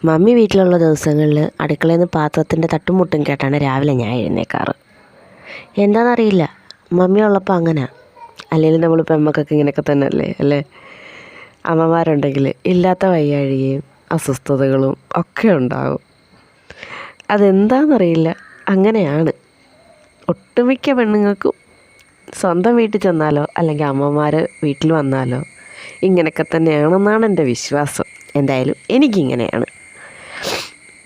Mummy വീട്ടിലുള്ള ദിവസങ്ങളിൽ അടുക്കളയിൽ നിന്ന് പാത്രത്തിൻ്റെ തട്ടുമുട്ടും കേട്ടാണ് രാവിലെ ഞാൻ എഴുന്നേക്കാറ്. എന്താണെന്നറിയില്ല, മമ്മി ഉള്ളപ്പോൾ അങ്ങനെ. അല്ലെങ്കിൽ നമ്മൾ പെമ്മക്കൊക്കെ ഇങ്ങനെയൊക്കെ തന്നെ അല്ലേ. അമ്മമാരുണ്ടെങ്കിൽ ഇല്ലാത്ത വയ്യാഴികയും അസ്വസ്ഥതകളും ഒക്കെ ഉണ്ടാകും. അതെന്താണെന്നറിയില്ല, അങ്ങനെയാണ്. ഒട്ടുമിക്ക പെണ്ണുങ്ങൾക്കും സ്വന്തം വീട്ടിൽ ചെന്നാലോ അല്ലെങ്കിൽ അമ്മമാർ വീട്ടിൽ വന്നാലോ ഇങ്ങനെയൊക്കെ തന്നെയാണെന്നാണ് എൻ്റെ വിശ്വാസം. എന്തായാലും എനിക്കിങ്ങനെയാണ്.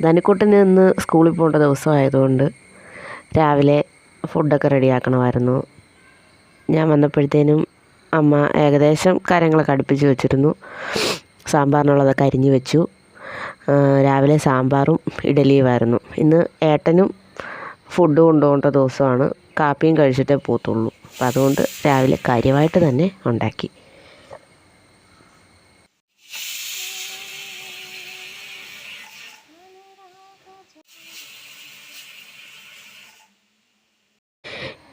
ധനുക്കുട്ടന് ഇന്ന് സ്കൂളിൽ പോകേണ്ട ദിവസമായതുകൊണ്ട് രാവിലെ ഫുഡൊക്കെ റെഡിയാക്കണമായിരുന്നു. ഞാൻ വന്നപ്പോഴത്തേനും അമ്മ ഏകദേശം കാര്യങ്ങളൊക്കെ അടുപ്പിച്ച് വെച്ചിരുന്നു. സാമ്പാറിനുള്ളതൊക്കെ അരിഞ്ഞു വെച്ചു. രാവിലെ സാമ്പാറും ഇഡലിയുമായിരുന്നു. ഇന്ന് ഏട്ടനും ഫുഡ് കൊണ്ടുപോകേണ്ട ദിവസമാണ്. കാപ്പിയും കഴിച്ചിട്ടേ പോത്തുള്ളൂ. അപ്പം അതുകൊണ്ട് രാവിലെ കാര്യമായിട്ട് തന്നെ ഉണ്ടാക്കി.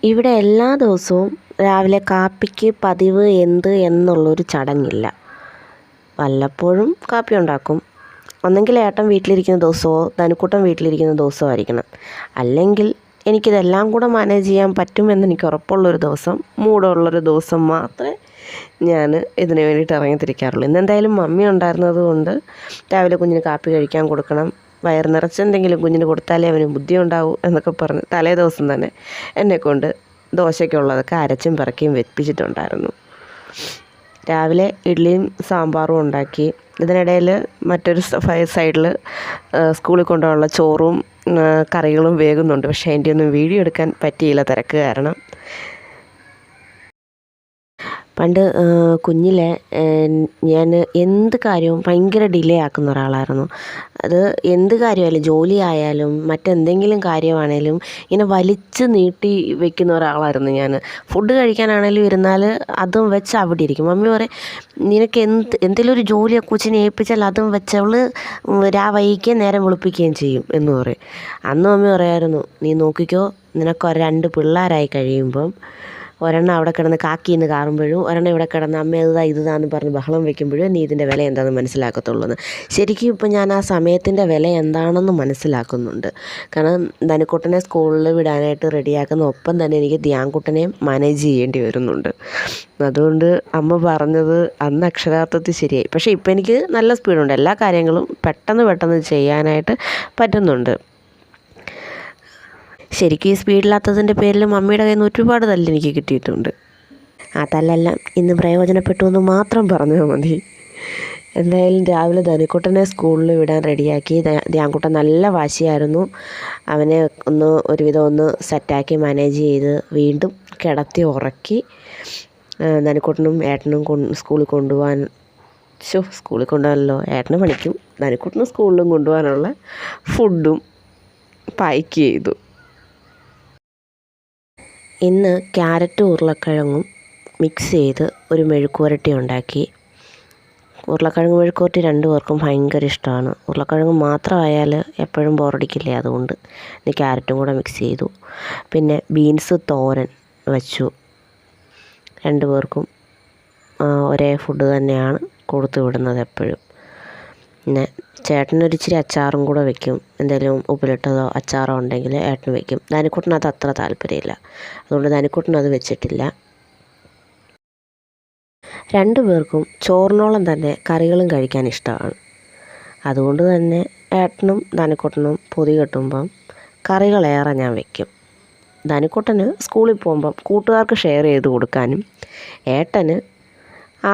ഇവിടെ എല്ലാ ദിവസവും രാവിലെ കാപ്പിക്ക് പതിവ് എന്നുള്ളൊരു ചടങ്ങില്ല. വല്ലപ്പോഴും കാപ്പി ഉണ്ടാക്കും. ഒന്നെങ്കിൽ ഏട്ടൻ വീട്ടിലിരിക്കുന്ന ദിവസമോ ധനുക്കുട്ടൻ വീട്ടിലിരിക്കുന്ന ദിവസമോ ആയിരിക്കണം. അല്ലെങ്കിൽ എനിക്കിതെല്ലാം കൂടെ മാനേജ് ചെയ്യാൻ പറ്റുമെന്ന് എനിക്ക് ഉറപ്പുള്ളൊരു ദിവസം, മൂടുള്ളൊരു ദിവസം മാത്രമേ ഞാൻ ഇതിന് വേണ്ടിയിട്ട് ഇറങ്ങിത്തിരിക്കാറുള്ളൂ. ഇന്നെന്തായാലും മമ്മി ഉണ്ടായിരുന്നത് കൊണ്ട് രാവിലെ കുഞ്ഞിന് കാപ്പി കഴിക്കാൻ കൊടുക്കണം. വയറ് നിറച്ചെന്തെങ്കിലും കുഞ്ഞിന് കൊടുത്താലേ അവന് ബുദ്ധി ഉണ്ടാവൂ എന്നൊക്കെ പറഞ്ഞ് തലേ ദിവസം തന്നെ എന്നെക്കൊണ്ട് ദോശയ്ക്കുള്ളതൊക്കെ അരച്ചും പിറക്കിയും വെപ്പിച്ചിട്ടുണ്ടായിരുന്നു. രാവിലെ ഇഡ്ഡലിയും സാമ്പാറും ഉണ്ടാക്കി. ഇതിനിടയിൽ മറ്റൊരു സൈഡിൽ സ്കൂളിൽ കൊണ്ടുപോകാനുള്ള ചോറും കറികളും വേകുന്നുണ്ട്. പക്ഷേ എൻ്റെ ഒന്നും വീഡിയോ എടുക്കാൻ പറ്റിയില്ല, തിരക്ക് കാരണം. പണ്ട് കുഞ്ഞിലെ ഞാൻ എന്ത് കാര്യവും ഭയങ്കര ഡിലേ ആക്കുന്ന ഒരാളായിരുന്നു. അത് എന്ത് കാര്യമായാലും, ജോലി ആയാലും മറ്റെന്തെങ്കിലും കാര്യമാണേലും ഇങ്ങനെ വലിച്ച് നീട്ടി വെക്കുന്ന ഒരാളായിരുന്നു ഞാൻ. ഫുഡ് കഴിക്കാനാണേലും ഇരുന്നാൽ അതും വെച്ച് അവിടെ ഇരിക്കും. മമ്മി പറയും, നിനക്ക് എന്തെങ്കിലും ഒരു ജോലി കൊച്ചിനെ ഏൽപ്പിച്ചാൽ അതും വെച്ച് അവൾ വൈകിക്കുകയും നേരം വെളുപ്പിക്കുകയും ചെയ്യും എന്ന് പറയും. അന്ന് മമ്മി പറയായിരുന്നു, നീ നോക്കിക്കോ, നിനക്ക് 2 പിള്ളേരായി കഴിയുമ്പം ഒരെണ്ണം അവിടെ കിടന്ന് കാക്കിന്ന് കാറുമ്പോഴും ഒരെണ്ണം ഇവിടെ കിടന്ന് അമ്മ ഇതാന്ന് പറഞ്ഞ് ബഹളം വയ്ക്കുമ്പോഴും നീ ഇതിൻ്റെ വില എന്താണെന്ന് മനസ്സിലാക്കത്തുള്ളൂ എന്ന്. ശരിക്കും ഇപ്പം ഞാൻ ആ സമയത്തിൻ്റെ വില എന്താണെന്ന് മനസ്സിലാക്കുന്നുണ്ട്. കാരണം ധനുക്കുട്ടനെ സ്കൂളിൽ വിടാനായിട്ട് റെഡിയാക്കുന്ന ഒപ്പം തന്നെ എനിക്ക് ധ്യാൻകുട്ടനെയും മാനേജ് ചെയ്യേണ്ടി വരുന്നുണ്ട്. അതുകൊണ്ട് അമ്മ പറഞ്ഞത് അന്ന് അക്ഷരാർത്ഥത്തിൽ ശരിയായി. പക്ഷേ ഇപ്പം എനിക്ക് നല്ല സ്പീഡുണ്ട്. എല്ലാ കാര്യങ്ങളും പെട്ടെന്ന് ചെയ്യാനായിട്ട് പറ്റുന്നുണ്ട്. ശരിക്കും ഈ സ്പീഡില്ലാത്തതിൻ്റെ പേരിൽ മമ്മിയുടെ കയ്യിൽ നിന്ന് ഒരുപാട് തല്ല് എനിക്ക് കിട്ടിയിട്ടുണ്ട്. ആ തല്ലെല്ലാം ഇന്ന് പ്രയോജനപ്പെട്ടു എന്ന് മാത്രം പറഞ്ഞാൽ മതി. എന്തായാലും രാവിലെ ധനുക്കുട്ടനെ സ്കൂളിൽ വിടാൻ റെഡിയാക്കി. ധ്യാൻകുട്ടൻ നല്ല വാശിയായിരുന്നു. അവനെ ഒരുവിധം സെറ്റാക്കി മാനേജ് ചെയ്ത് വീണ്ടും കിടത്തി ഉറക്കി. ധനുക്കുട്ടനും ഏട്ടനും സ്കൂളിൽ കൊണ്ടുപോകാനല്ലോ, ഏട്ടന് പണിക്കും ധനുക്കുട്ടനും സ്കൂളിലും കൊണ്ടുപോകാനുള്ള ഫുഡും പാക്ക് ചെയ്തു. ഇന്ന് ക്യാരറ്റും ഉരുളക്കിഴങ്ങും മിക്സ് ചെയ്ത് ഒരു മെഴുക്കുവരട്ടി ഉണ്ടാക്കി. ഉരുളക്കിഴങ്ങ് മെഴുക്കുവരട്ടി 2 പേർക്കും ഭയങ്കര ഇഷ്ടമാണ്. ഉരുളക്കിഴങ്ങ് മാത്രമായാൽ എപ്പോഴും ബോറടിക്കില്ലേ, അതുകൊണ്ട് ഇനി ക്യാരറ്റും കൂടെ മിക്സ് ചെയ്തു. പിന്നെ ബീൻസ് തോരൻ വച്ചു. 2 പേർക്കും ഒരേ ഫുഡ് തന്നെയാണ് കൊടുത്തു വിടുന്നത് എപ്പോഴും. പിന്നെ ചേട്ടനൊരിച്ചിരി അച്ചാറും കൂടെ വെക്കും. എന്തെങ്കിലും ഉപ്പിലിട്ടതോ അച്ചാറോ ഉണ്ടെങ്കിൽ ഏട്ടന് വെക്കും. ധനുക്കുട്ടനത് അത്ര താല്പര്യമില്ല, അതുകൊണ്ട് ധനുക്കുട്ടനത് വെച്ചിട്ടില്ല. 2 പേർക്കും ചോറിനോളം തന്നെ കറികളും കഴിക്കാൻ ഇഷ്ടമാണ്. അതുകൊണ്ട് തന്നെ ഏട്ടനും ധനുക്കുട്ടനും പൊതി കെട്ടുമ്പം കറികളേറെ ഞാൻ വെക്കും. ധനുക്കുട്ടന് സ്കൂളിൽ പോകുമ്പം കൂട്ടുകാർക്ക് ഷെയർ ചെയ്ത് കൊടുക്കാനും ഏട്ടന്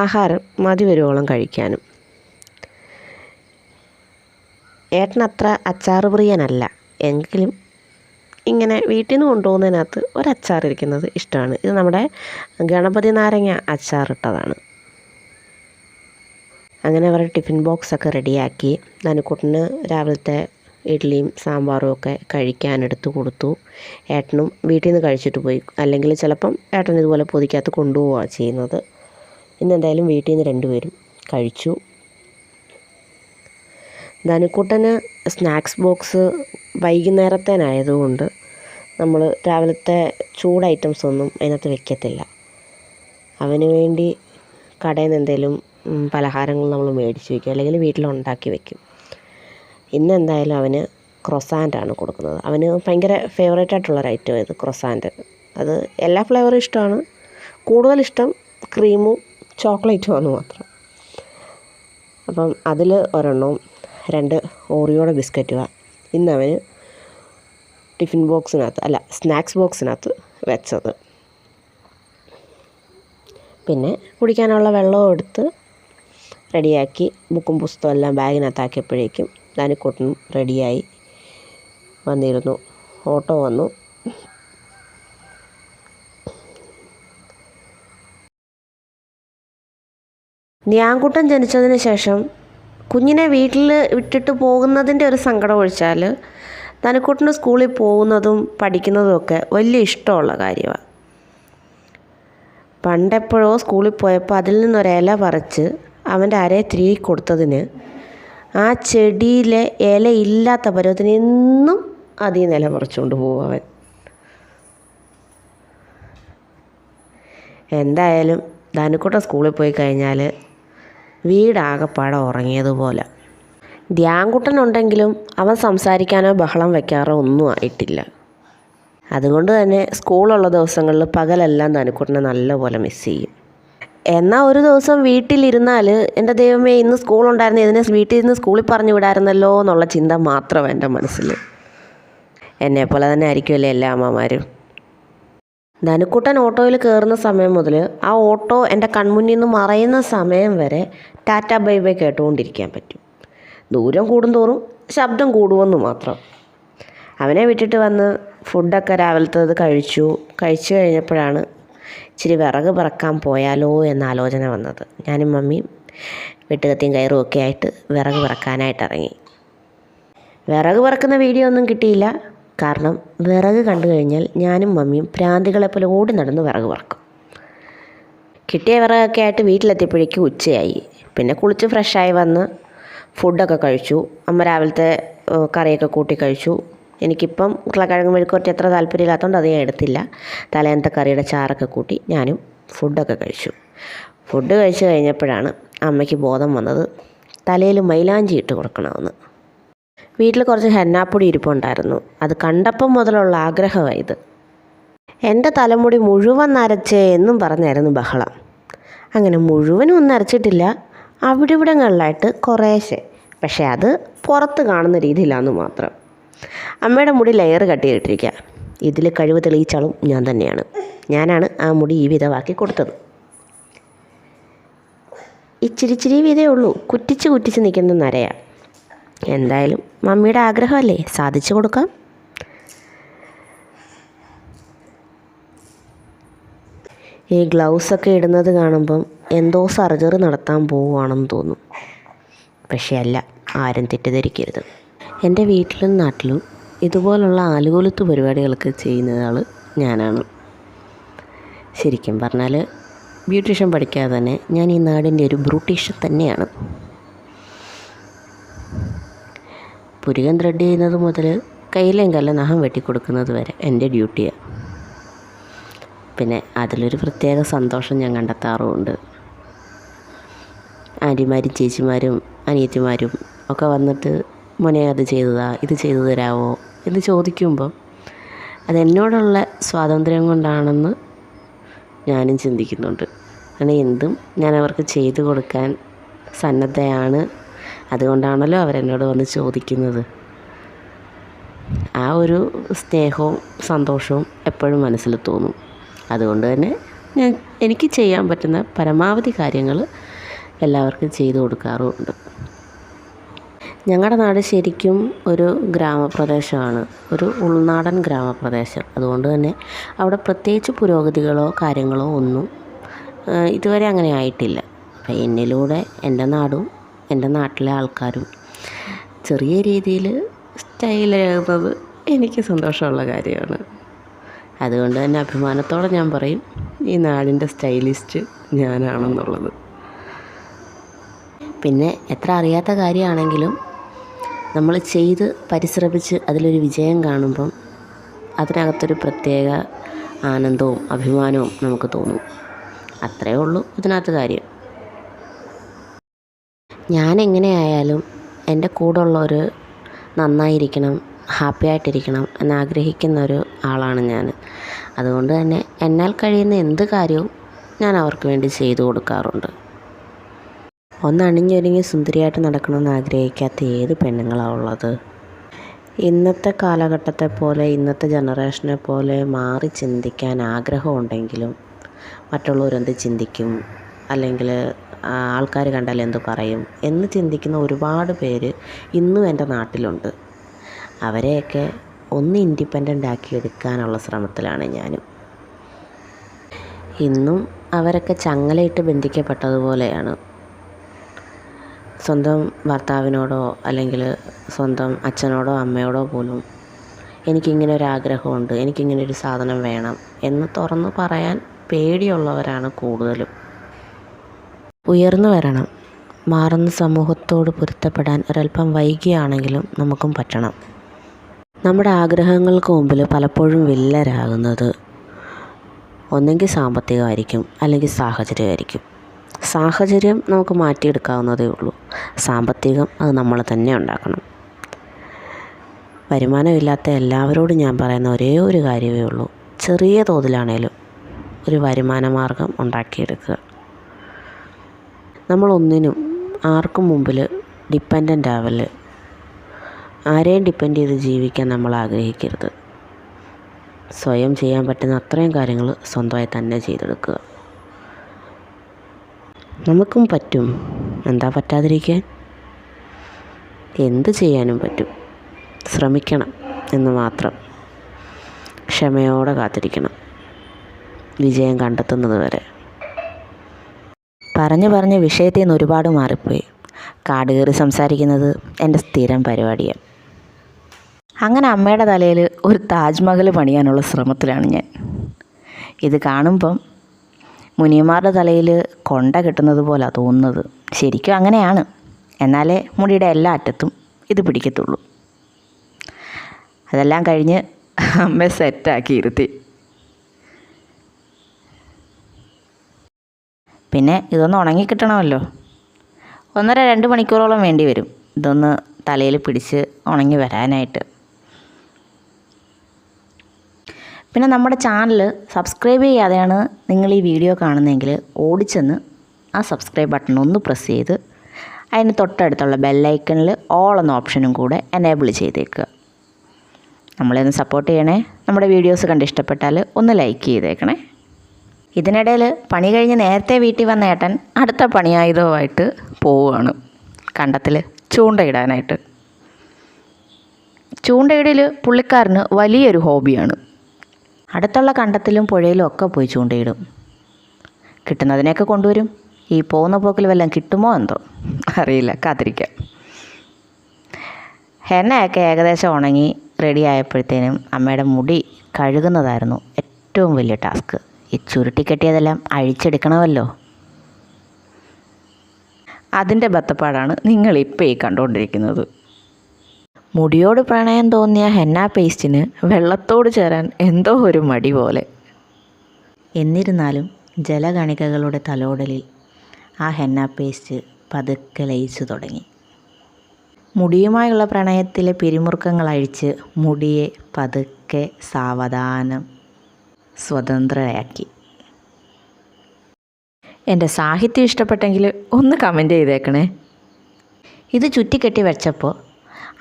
ആഹാരം മതി വരുവോളം കഴിക്കാനും. ഏട്ടനത്ര അച്ചാർ പ്രിയനല്ല, എങ്കിലും ഇങ്ങനെ വീട്ടിൽ നിന്ന് കൊണ്ടുപോകുന്നതിനകത്ത് ഒരച്ചാർ ഇരിക്കുന്നത് ഇഷ്ടമാണ്. ഇത് നമ്മുടെ ഗണപതി നാരങ്ങ അച്ചാറിട്ടതാണ്. അങ്ങനെ അവരുടെ ടിഫിൻ ബോക്സൊക്കെ റെഡിയാക്കി. ധനുക്കുട്ടന് രാവിലത്തെ ഇഡ്ഡലിയും സാമ്പാറും ഒക്കെ കഴിക്കാനെടുത്ത് കൊടുത്തു. ഏട്ടനും വീട്ടിൽ നിന്ന് കഴിച്ചിട്ട് പോയി. അല്ലെങ്കിൽ ചിലപ്പം ഏട്ടൻ ഇതുപോലെ പൊതിക്കകത്ത് കൊണ്ടുപോവുകയാണ് ചെയ്യുന്നത്. ഇന്നെന്തായാലും വീട്ടിൽ നിന്ന് 2 പേരും കഴിച്ചു. ധനുക്കുട്ടന് സ്നാക്സ് ബോക്സ് വൈകുന്നേരത്തേനായതുകൊണ്ട് നമ്മൾ രാവിലത്തെ ചൂട് ഐറ്റംസ് ഒന്നും അതിനകത്ത് വെക്കത്തില്ല. അവന് വേണ്ടി കടയിൽ നിന്ന് എന്തെങ്കിലും പലഹാരങ്ങൾ നമ്മൾ മേടിച്ച് വയ്ക്കും, അല്ലെങ്കിൽ വീട്ടിലുണ്ടാക്കി വയ്ക്കും. ഇന്ന് എന്തായാലും അവന് ക്രൊസാൻ്റാണ് കൊടുക്കുന്നത്. അവന് ഭയങ്കര ഫേവറേറ്റ് ആയിട്ടുള്ളൊരു ഐറ്റം ഇത് ക്രൊസാൻ്റ്. അത് എല്ലാ ഫ്ലേവറും ഇഷ്ടമാണ്, കൂടുതലിഷ്ടം ക്രീമും ചോക്ലേറ്റും ആണ് മാത്രം. അപ്പം അതിൽ ഒരെണ്ണവും 2 ഓറിയോയുടെ ബിസ്ക്കറ്റുമാണ് ഇന്നവന് ടിഫിൻ ബോക്സിനകത്ത് സ്നാക്സ് ബോക്സിനകത്ത് വെച്ചത്. പിന്നെ കുടിക്കാനുള്ള വെള്ളവും എടുത്ത് റെഡിയാക്കി ബുക്കും പുസ്തകവും എല്ലാം ബാഗിനകത്താക്കിയപ്പോഴേക്കും ദാനിക്കുട്ടനും റെഡിയായി വന്നിരുന്നു. ഓട്ടോ വന്നു. ധ്യാൻകുട്ടൻ ജനിച്ചതിന് ശേഷം കുഞ്ഞിനെ വീട്ടിൽ വിട്ടിട്ട് പോകുന്നതിൻ്റെ ഒരു സങ്കടം ഒഴിച്ചാൽ ധനുക്കുട്ടന് സ്കൂളിൽ പോകുന്നതും പഠിക്കുന്നതും ഒക്കെ വലിയ ഇഷ്ടമുള്ള കാര്യമാണ്. പണ്ടെപ്പോഴോ സ്കൂളിൽ പോയപ്പോൾ അതിൽ നിന്നൊരില പറിച്ച് അവൻ്റെ അരയെ തിരികെ കൊടുത്തതിന് ആ ചെടിയിലെ ഇല ഇല്ലാത്ത പരുവത്തിന് എന്നും അതിൽ നിന്ന് ഇല പറിച്ചുകൊണ്ട് പോകും അവൻ. എന്തായാലും ധനുക്കുട്ടൻ സ്കൂളിൽ പോയി കഴിഞ്ഞാൽ വീടാകെപ്പാടെ ഉറങ്ങിയതുപോലെ. ധ്യാൻകുട്ടനുണ്ടെങ്കിലും അവൻ സംസാരിക്കാനോ ബഹളം വയ്ക്കാറോ ഒന്നും ആയിട്ടില്ല. അതുകൊണ്ട് തന്നെ സ്കൂളുള്ള ദിവസങ്ങളിൽ പകലെല്ലാം ധനുക്കുട്ടനെ നല്ലപോലെ മിസ് ചെയ്യും. എന്നാൽ ഒരു ദിവസം വീട്ടിലിരുന്നാൽ എൻ്റെ ദൈവമേ ഇന്ന് സ്കൂളുണ്ടായിരുന്നു, ഇതിനെ വീട്ടിൽ നിന്ന് സ്കൂളിൽ പറഞ്ഞു വിടായിരുന്നല്ലോ എന്നുള്ള ചിന്ത മാത്രം എൻ്റെ മനസ്സിൽ. എന്നെപ്പോലെ തന്നെ ആയിരിക്കുമല്ലേ എല്ലാ അമ്മമാരും. ധനുക്കുട്ടൻ ഓട്ടോയിൽ കയറുന്ന സമയം മുതൽ ആ ഓട്ടോ എൻ്റെ കൺമുന്നിൽ നിന്ന് മറയുന്ന സമയം വരെ ടാറ്റ ബൈ ബൈ കേട്ടുകൊണ്ടിരിക്കാൻ പറ്റും. ദൂരം കൂടുന്തോറും ശബ്ദം കൂടുമെന്ന് മാത്രം. അവനെ വിട്ടിട്ട് വന്ന് ഫുഡൊക്കെ രാവിലത്തേത് കഴിച്ചു കഴിഞ്ഞപ്പോഴാണ് ഇച്ചിരി വിറക് പറക്കാൻ പോയാലോ എന്ന ആലോചന വന്നത്. ഞാനും മമ്മിയും വെട്ടുകത്തിയും കയറും ഒക്കെ ആയിട്ട് വിറക് പറക്കാനായിട്ട് ഇറങ്ങി. വിറക് പറക്കുന്ന വീഡിയോ ഒന്നും കിട്ടിയില്ല. കാരണം വിറക് കണ്ടു കഴിഞ്ഞാൽ ഞാനും മമ്മിയും ഭ്രാന്തികളെപ്പോലെ ഓടി നടന്ന് വിറക് പറക്കും. കിട്ടിയ വിറകൊക്കെ ആയിട്ട് വീട്ടിലെത്തിയപ്പോഴേക്കും ഉച്ചയായി. പിന്നെ കുളിച്ച് ഫ്രഷായി വന്ന് ഫുഡൊക്കെ കഴിച്ചു. അമ്മ രാവിലത്തെ കറിയൊക്കെ കൂട്ടി കഴിച്ചു. എനിക്കിപ്പം ഉരുളക്കിഴങ്ങ് മെഴുക്കുവരട്ടി അത്ര താല്പര്യമില്ലാത്തതുകൊണ്ട് അത് ഞാൻ എടുത്തില്ല. തലേന്നത്തെ കറിയുടെ ചാറൊക്കെ കൂട്ടി ഞാനും ഫുഡൊക്കെ കഴിച്ചു. ഫുഡ് കഴിച്ച് കഴിഞ്ഞപ്പോഴാണ് അമ്മയ്ക്ക് ബോധം വന്നത് തലയിൽ മൈലാഞ്ചി ഇട്ട് കൊടുക്കണമെന്ന്. വീട്ടിൽ കുറച്ച് ഹെന്നാപ്പൊടി ഇരിപ്പുണ്ടായിരുന്നു. അത് കണ്ടപ്പം മുതലുള്ള ആഗ്രഹമായത്. എൻ്റെ തലമുടി മുഴുവൻ നരച്ചേ എന്നും പറഞ്ഞായിരുന്നു ബഹളം. അങ്ങനെ മുഴുവനും ഒന്നും നരച്ചിട്ടില്ല, അവിടെ ഇവിടങ്ങളിലായിട്ട് കുറേശ്ശെ. പക്ഷേ അത് പുറത്ത് കാണുന്ന രീതിയിലാണെന്ന് മാത്രം. അമ്മയുടെ മുടി ലെയർ കട്ട് ചെയ്തിട്ടിരിക്കുക. ഇതിൽ കഴിവ് തെളിയിച്ചാളും ഞാൻ തന്നെയാണ്. ഞാനാണ് ആ മുടി ഈ വിധമാക്കി കൊടുത്തത്. ഇച്ചിരി വീതേ ഉള്ളൂ, കുറ്റിച്ച് നിൽക്കുന്ന നരയാണ്. എന്തായാലും മമ്മിയുടെ ആഗ്രഹമല്ലേ, സാധിച്ചു കൊടുക്കാം. ഈ ഗ്ലൗസൊക്കെ ഇടുന്നത് കാണുമ്പം എന്തോ സർജറി നടത്താൻ പോവുകയാണെന്ന് തോന്നും. പക്ഷേ അല്ല, ആരും തെറ്റിദ്ധരിക്കരുത്. എൻ്റെ വീട്ടിലും നാട്ടിലും ഇതുപോലുള്ള ആലുകൊലുത്ത് പരിപാടികളൊക്കെ ചെയ്യുന്ന ആൾ ഞാനാണ്. ശരിക്കും പറഞ്ഞാൽ ബ്യൂട്ടീഷ്യൻ പഠിക്കാതെ തന്നെ ഞാൻ ഈ നാടിൻ്റെ ഒരു ബ്യൂട്ടീഷ്യൻ തന്നെയാണ്. പുരികം ത്രെഡ് ചെയ്യുന്നത് മുതൽ കയ്യിലേയും കല്ല നഖം വെട്ടിക്കൊടുക്കുന്നത് വരെ എൻ്റെ ഡ്യൂട്ടിയാണ്. പിന്നെ അതിലൊരു പ്രത്യേക സന്തോഷം ഞാൻ കണ്ടെത്താറുമുണ്ട്. ആൻറ്റിമാരും ചേച്ചിമാരും അനിയത്തിമാരും ഒക്കെ വന്നിട്ട് മോനെ അത് ചെയ്തതാ, ഇത് ചെയ്തു തരാമോ എന്ന് ചോദിക്കുമ്പം അതെന്നോടുള്ള സ്വാതന്ത്ര്യം കൊണ്ടാണെന്ന് ഞാനും ചിന്തിക്കുന്നുണ്ട്. കാരണം എന്തും ഞാൻ അവർക്ക് ചെയ്തു കൊടുക്കാൻ സന്നദ്ധയാണ്. അതുകൊണ്ടാണല്ലോ അവരെന്നോട് വന്ന് ചോദിക്കുന്നത്. ആ ഒരു സ്നേഹവും സന്തോഷവും എപ്പോഴും മനസ്സിൽ തോന്നും. അതുകൊണ്ട് തന്നെ എനിക്ക് ചെയ്യാൻ പറ്റുന്ന പരമാവധി കാര്യങ്ങൾ എല്ലാവർക്കും ചെയ്തു കൊടുക്കാറുമുണ്ട്. ഞങ്ങളുടെ നാട് ശരിക്കും ഒരു ഗ്രാമപ്രദേശമാണ്, ഒരു ഉൾനാടൻ ഗ്രാമപ്രദേശം. അതുകൊണ്ട് തന്നെ അവിടെ പ്രത്യേകിച്ച് പുരോഗതികളോ കാര്യങ്ങളോ ഒന്നും ഇതുവരെ അങ്ങനെ ആയിട്ടില്ല. അപ്പം എന്നിലൂടെ എൻ്റെ നാടും എൻ്റെ നാട്ടിലെ ആൾക്കാരും ചെറിയ രീതിയിൽ സ്റ്റൈലാകുന്നത് എനിക്ക് സന്തോഷമുള്ള കാര്യമാണ്. അതുകൊണ്ട് തന്നെ അഭിമാനത്തോടെ ഞാൻ പറയും ഈ നാടിൻ്റെ സ്റ്റൈലിസ്റ്റ് ഞാനാണെന്നുള്ളത്. പിന്നെ എത്ര അറിയാത്ത കാര്യമാണെങ്കിലും നമ്മൾ ചെയ്ത് പരിശ്രമിച്ച് അതിലൊരു വിജയം കാണുമ്പം അതിനകത്തൊരു പ്രത്യേക ആനന്ദവും അഭിമാനവും നമുക്ക് തോന്നും. അത്രയേ ഉള്ളൂ ഇതിനകത്ത് കാര്യം. ഞാൻ എങ്ങനെയായാലും എൻ്റെ കൂടെ ഉള്ളവർ നന്നായിരിക്കണം, ഹാപ്പി ആയിട്ടിരിക്കണം എന്നാഗ്രഹിക്കുന്ന ഒരു ആളാണ് ഞാൻ. അതുകൊണ്ട് തന്നെ എന്നാൽ കഴിയുന്ന എന്ത് കാര്യവും ഞാൻ അവർക്ക് വേണ്ടി ചെയ്തു കൊടുക്കാറുണ്ട്. ഒന്ന് അണിഞ്ഞൊരുങ്ങി സുന്ദരിയായിട്ട് നടക്കണമെന്ന് ആഗ്രഹിക്കാത്ത ഏത് പെണ്ണുങ്ങളാണ് ഉള്ളത്? ഇന്നത്തെ കാലഘട്ടത്തെ പോലെ, ഇന്നത്തെ ജനറേഷനെ പോലെ മാറി ചിന്തിക്കാൻ ആഗ്രഹമുണ്ടെങ്കിലും മറ്റുള്ളവരെന്ത് ചിന്തിക്കും, അല്ലെങ്കിൽ ആൾക്കാർ കണ്ടാൽ എന്ത് പറയും എന്ന് ചിന്തിക്കുന്ന ഒരുപാട് പേര് ഇന്നും എൻ്റെ നാട്ടിലുണ്ട്. അവരെയൊക്കെ ഒന്ന് ഇൻഡിപെൻഡൻ്റ് ആക്കി എടുക്കാനുള്ള ശ്രമത്തിലാണ് ഞാനും. ഇന്നും അവരൊക്കെ ചങ്ങലയിട്ട് ബന്ധിക്കപ്പെട്ടതുപോലെയാണ്. സ്വന്തം ഭർത്താവിനോടോ അല്ലെങ്കിൽ സ്വന്തം അച്ഛനോടോ അമ്മയോടോ പോലും എനിക്കിങ്ങനെ ഒരു ആഗ്രഹമുണ്ട്, എനിക്കിങ്ങനെ ഒരു സാധനം വേണം എന്ന് തുറന്ന് പറയാൻ പേടിയുള്ളവരാണ് കൂടുതലും. ഉയർന്നു വരണം, മാറുന്ന സമൂഹത്തോട് പൊരുത്തപ്പെടാൻ ഒരല്പം വൈകിയാണെങ്കിലും നമുക്കും പറ്റണം. നമ്മുടെ ആഗ്രഹങ്ങൾക്ക് മുമ്പിൽ പലപ്പോഴും വില്ലരാകുന്നത് ഒന്നെങ്കിൽ സാമ്പത്തികമായിരിക്കും, അല്ലെങ്കിൽ സാഹചര്യമായിരിക്കും. സാഹചര്യം നമുക്ക് മാറ്റിയെടുക്കാവുന്നതേ ഉള്ളൂ. സാമ്പത്തികം അത് നമ്മൾ തന്നെ ഉണ്ടാക്കണം. വരുമാനമില്ലാത്ത എല്ലാവരോടും ഞാൻ പറയുന്ന ഒരേ ഒരു കാര്യമേ ഉള്ളൂ, ചെറിയ തോതിലാണേലും ഒരു വരുമാന മാർഗം ഉണ്ടാക്കിയെടുക്കുക. നമ്മളൊന്നിനും ആർക്കും മുമ്പിൽ ഡിപ്പെൻഡൻ്റ് ആവല്. ആരെയും ഡിപ്പെൻഡ് ചെയ്ത് ജീവിക്കാൻ നമ്മൾ ആഗ്രഹിക്കരുത്. സ്വയം ചെയ്യാൻ പറ്റുന്ന അത്രയും കാര്യങ്ങൾ സ്വന്തമായി തന്നെ ചെയ്തെടുക്കുക. നമുക്കും പറ്റും, എന്താ പറ്റാതിരിക്കാൻ? എന്ത് ചെയ്യാനും പറ്റും. ശ്രമിക്കണം എന്ന് മാത്രം. ക്ഷമയോടെ കാത്തിരിക്കണം, വിജയം കണ്ടെത്തുന്നത് വരെ. പറഞ്ഞ് വിഷയത്തിൽ നിന്ന് ഒരുപാട് മാറിപ്പോയി. കാട് കയറി സംസാരിക്കുന്നത് എൻ്റെ സ്ഥിരം പരിപാടിയാണ്. അങ്ങനെ അമ്മയുടെ തലയിൽ ഒരു താജ്മഹൽ പണിയാനുള്ള ശ്രമത്തിലാണ് ഞാൻ. ഇത് കാണുമ്പം മുനിയന്മാരുടെ തലയിൽ കൊണ്ട കിട്ടുന്നത് പോലെയാണ് തോന്നുന്നത്. ശരിക്കും അങ്ങനെയാണ്. എന്നാലേ മുടിയുടെ എല്ലാ അറ്റത്തും ഇത് പിടിക്കത്തുള്ളൂ. അതെല്ലാം കഴിഞ്ഞ് അമ്മ സെറ്റാക്കി ഇരുത്തി. പിന്നെ ഇതൊന്ന് ഉണങ്ങിക്കിട്ടണമല്ലോ. 1.5-2 മണിക്കൂറോളം വേണ്ടി വരും ഇതൊന്ന് തലയിൽ പിടിച്ച് ഉണങ്ങി വരാനായിട്ട്. പിന്നെ നമ്മുടെ ചാനൽ സബ്സ്ക്രൈബ് ചെയ്യാതെയാണ് നിങ്ങൾ ഈ വീഡിയോ കാണുന്നതെങ്കിൽ ഓടിച്ചെന്ന് ആ സബ്സ്ക്രൈബ് ബട്ടൺ ഒന്ന് പ്രസ് ചെയ്ത് അതിന് തൊട്ടടുത്തുള്ള ബെല്ലൈക്കണിൽ ഓൾ എന്ന ഓപ്ഷനും കൂടെ എനേബിൾ ചെയ്തേക്കുക. നമ്മളെയൊന്ന് സപ്പോർട്ട് ചെയ്യണേ. നമ്മുടെ വീഡിയോസ് കണ്ടിഷ്ടപ്പെട്ടാൽ ഒന്ന് ലൈക്ക് ചെയ്തേക്കണേ. ഇതിനിടയിൽ പണി കഴിഞ്ഞ് നേരത്തെ വീട്ടിൽ വന്ന ഏട്ടൻ അടുത്ത പണിയായുധവുമായിട്ട് പോവുകയാണ് കണ്ടത്തിൽ ചൂണ്ടയിടാനായിട്ട്. ചൂണ്ടയിടൽ പുള്ളിക്കാരന് വലിയൊരു ഹോബിയാണ്. അടുത്തുള്ള കണ്ടത്തിലും പുഴയിലും ഒക്കെ പോയി ചൂണ്ടയിടും. കിട്ടുന്നതിനെയൊക്കെ കൊണ്ടുവരും. ഈ പോകുന്ന പോക്കിൽ വല്ലതും കിട്ടുമോ എന്തോ അറിയില്ല, കാത്തിരിക്കാം. എണ്ണയൊക്കെ ഏകദേശം ഉണങ്ങി റെഡി ആയപ്പോഴത്തേനും അമ്മയുടെ മുടി കഴുകുന്നതായിരുന്നു ഏറ്റവും വലിയ ടാസ്ക്. ഈ ചുരുട്ടിക്കെട്ടിയതെല്ലാം അഴിച്ചെടുക്കണമല്ലോ. അതിൻ്റെ ബത്തപ്പാടാണ് നിങ്ങളിപ്പോൾ ഈ കണ്ടുകൊണ്ടിരിക്കുന്നത്. മുടിയോട് പ്രണയം തോന്നിയ ഹെന്ന പേസ്റ്റിന് വെള്ളത്തോട് ചേരാൻ എന്തോ ഒരു മടി പോലെ. എന്നിരുന്നാലും ജലകണികകളുടെ തലോടലിൽ ആ ഹെന്ന പേസ്റ്റ് പതുക്കെ ലയിച്ചു തുടങ്ങി. മുടിയുമായുള്ള പ്രണയത്തിലെ പിരിമുറുക്കങ്ങൾ അഴിച്ച് മുടിയെ പതുക്കെ സാവധാനം സ്വതന്ത്രയാക്കി. എൻ്റെ സാഹിത്യം ഇഷ്ടപ്പെട്ടെങ്കിൽ ഒന്ന് കമൻറ്റ് ചെയ്തേക്കണേ. ഇത് ചുറ്റിക്കെട്ടി വെച്ചപ്പോൾ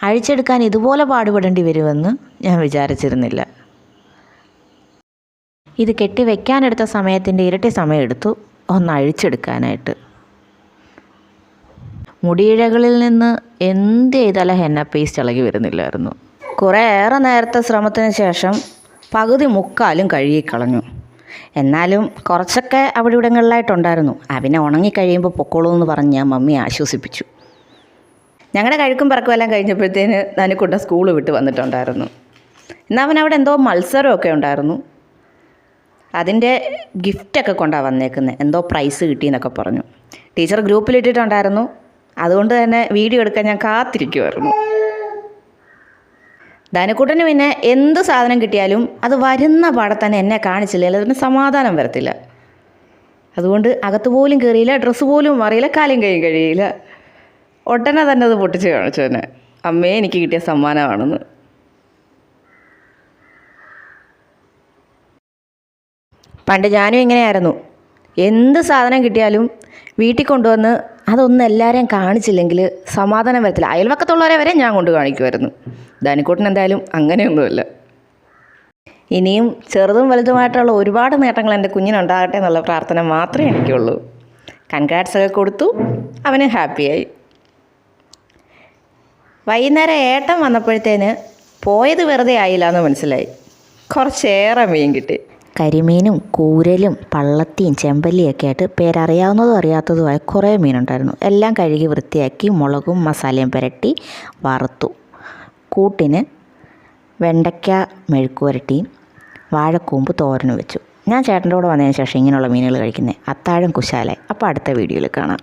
അഴിച്ചെടുക്കാൻ ഇതുപോലെ പാടുപെടേണ്ടി വരുമെന്ന് ഞാൻ വിചാരിച്ചിരുന്നില്ല. ഇത് കെട്ടി വയ്ക്കാനെടുത്ത സമയത്തിൻ്റെ ഇരട്ടി സമയമെടുത്തു ഒന്ന് അഴിച്ചെടുക്കാനായിട്ട്. മുടിയിഴകളിൽ നിന്ന് എന്ത് ചെയ്താലും ഹെന്ന പേസ്റ്റ് ഇളകി വരുന്നില്ലായിരുന്നു. കുറേയേറെ നേരത്തെ ശ്രമത്തിന് ശേഷം പകുതി മുക്കാലും കഴുകിക്കളഞ്ഞു. എന്നാലും കുറച്ചൊക്കെ അവിടെ ഇവിടങ്ങളിലായിട്ടുണ്ടായിരുന്നു. അവനെ ഉണങ്ങിക്കഴിയുമ്പോൾ പൊക്കോളൂ എന്ന് പറഞ്ഞ് ഞാൻ മമ്മിയെ ആശ്വസിപ്പിച്ചു. ഞങ്ങളുടെ കഴുക്കും പറക്കും എല്ലാം കഴിഞ്ഞപ്പോഴത്തേന് നനുക്കുട്ട സ്കൂൾ വിട്ട് വന്നിട്ടുണ്ടായിരുന്നു. എന്നാൽ അവൻ അവിടെ എന്തോ മത്സരമൊക്കെ ഉണ്ടായിരുന്നു. അതിൻ്റെ ഗിഫ്റ്റൊക്കെ കൊണ്ടാണ് വന്നേക്കുന്നത്. എന്തോ പ്രൈസ് കിട്ടിയെന്നൊക്കെ പറഞ്ഞു. ടീച്ചർ ഗ്രൂപ്പിലിട്ടിട്ടുണ്ടായിരുന്നു. അതുകൊണ്ട് തന്നെ വീഡിയോ എടുക്കാൻ ഞാൻ കാത്തിരിക്കുമായിരുന്നു. ധനക്കുട്ടന് പിന്നെ എന്ത് സാധനം കിട്ടിയാലും അത് വരുന്ന പാടെ തന്നെ എന്നെ കാണിച്ചില്ല, അതിന് സമാധാനം വരത്തില്ല. അതുകൊണ്ട് അകത്ത് പോലും കയറിയില്ല, ഡ്രസ്സ് പോലും മാറിയില്ല, കാലും കൈയും കഴിയില്ല. ഒട്ടനെ തന്നെ അത് പൊട്ടിച്ച് കാണിച്ചു തന്നെ. അമ്മയെ എനിക്ക് കിട്ടിയ സമ്മാനമാണെന്ന്. പണ്ട് ഞാനും ഇങ്ങനെയായിരുന്നു. എന്ത് സാധനം കിട്ടിയാലും വീട്ടിൽ കൊണ്ടുവന്ന് അതൊന്നും എല്ലാവരെയും കാണിച്ചില്ലെങ്കിൽ സമാധാനം വരത്തില്ല. അയൽവക്കത്തുള്ളവരെ വരെ ഞാൻ കൊണ്ട് കാണിക്കുമായിരുന്നു. ധനിക്കുട്ടൻ എന്തായാലും അങ്ങനെയൊന്നുമില്ല. ഇനിയും ചെറുതും വലുതുമായിട്ടുള്ള ഒരുപാട് നേട്ടങ്ങൾ എൻ്റെ കുഞ്ഞിനുണ്ടാകട്ടെ എന്നുള്ള പ്രാർത്ഥന മാത്രമേ എനിക്കുള്ളൂ. കൺഗ്രാറ്റ്സ് ഒക്കെ കൊടുത്തു, അവന് ഹാപ്പിയായി. വൈകുന്നേരം ഏട്ടൻ വന്നപ്പോഴത്തേന് പോയത് വെറുതെ ആയില്ല എന്ന് മനസ്സിലായി. കുറച്ചേറെ മീൻ കിട്ടി. കരിമീനും കൂരലും പള്ളത്തിയും ചെമ്പല്ലിയൊക്കെ ആയിട്ട് പേരറിയാവുന്നതും അറിയാത്തതുമായ കുറേ മീനുണ്ടായിരുന്നു. എല്ലാം കഴുകി വൃത്തിയാക്കി മുളകും മസാലയും പുരട്ടി വറുത്തു. കൂട്ടിന് വെണ്ടയ്ക്ക മെഴുക്കുവരട്ടിയും വാഴക്കൂമ്പ് തോരനും വെച്ചു. ഞാൻ ചേട്ടൻ്റെ കൂടെ വന്നതിന് ശേഷം ഇങ്ങനെയുള്ള മീനുകൾ കഴിക്കുന്നത്. അത്താഴം കുശാലായി. അപ്പോൾ അടുത്ത വീഡിയോയിൽ കാണാം.